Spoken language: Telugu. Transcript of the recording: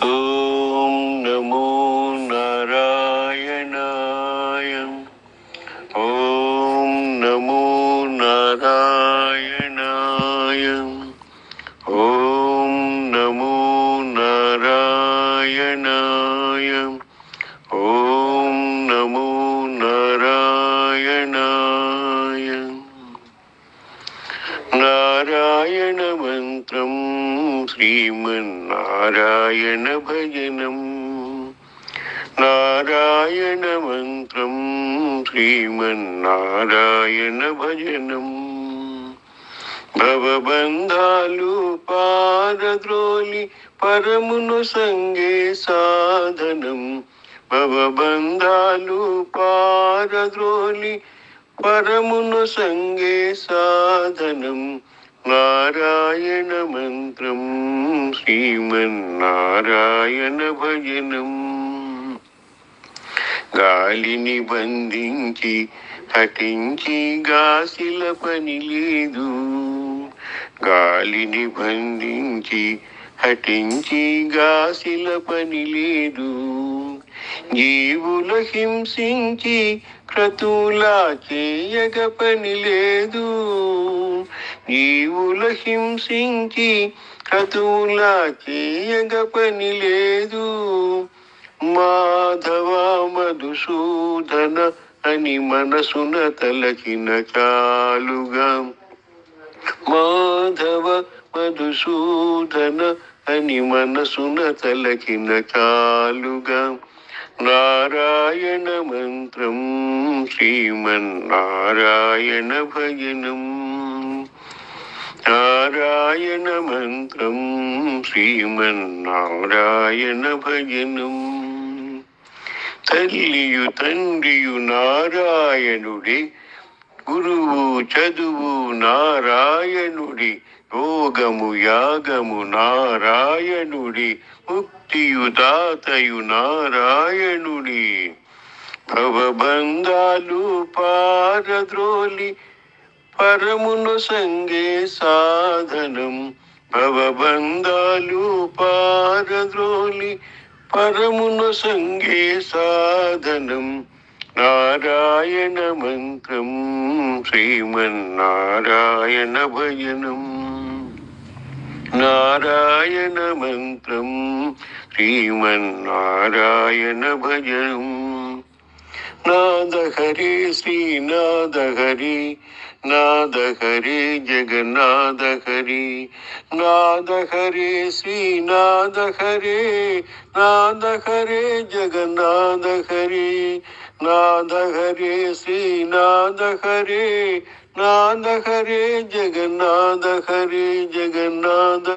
ఓం నమో నారాయణాయ. ఓం నమో నారాయణాయ. ఓం నమో నారాయణాయ. ఓం నమో నారాయణాయ. నారాయణ మంత్రం శ్రీమన్నారాయణ భజనం. నారాయణ మంత్రం శ్రీమన్నారాయణ భజనం. భవబంధాలు పారద్రోలి పరమును సంగే సాధనం. భవబంధాలు పారద్రోలి పరమును సంగే సాధనం. నారాయణ మంత్రం శ్రీమన్నారాయణ భజనం. గాలిని బంధించి హఠించి గాసిల పని లేదు. గాలిని బంధించి హఠించి గాసిల పని లేదు. జీవుల హింసించి క్రతువులా చేయగ పని లేదు. జీవుల హింసించి క్రతువులా చేయగ పని లేదు. మాధవ మధుసూదన అని మనసున తలచిన చాలుగా. మాధవ మధుసూదన అని మనసున తలచిన చాలుగా. నారాయణ మంత్రం శ్రీమన్నారాయణ భజనం. నారాయణ మంత్రం శ్రీమన్నారాయణ భజనం. తల్లియు తండ్రియు నారాయణుడే. గురువు చదువు నారాయణుడి. యోగము యాగము నారాయణుడి. ముక్తియు దాతయు నారాయణుడి. భవబంధాలు పారద్రోలి పరమును సంగే సాధనం. భవబంధాలు పారద్రోలి పరమును సంగే సాధనం. నారాయణ మంత్రం శ్రీమన్నారాయణ భజనం. నారాయణ మంత్రం శ్రీమన్నారాయణ భజనం. నాద హరే శ్రీనాథ హరి. నాద హరే జగన్నాథ హరి. నాద హరే శ్రీనాథ హరే. నాద హరే జగన్నాథ హరి. నాద హరే శ్రీనాథ హరే. నాద హరే జగన్నాథ హరే. జగన్నాథ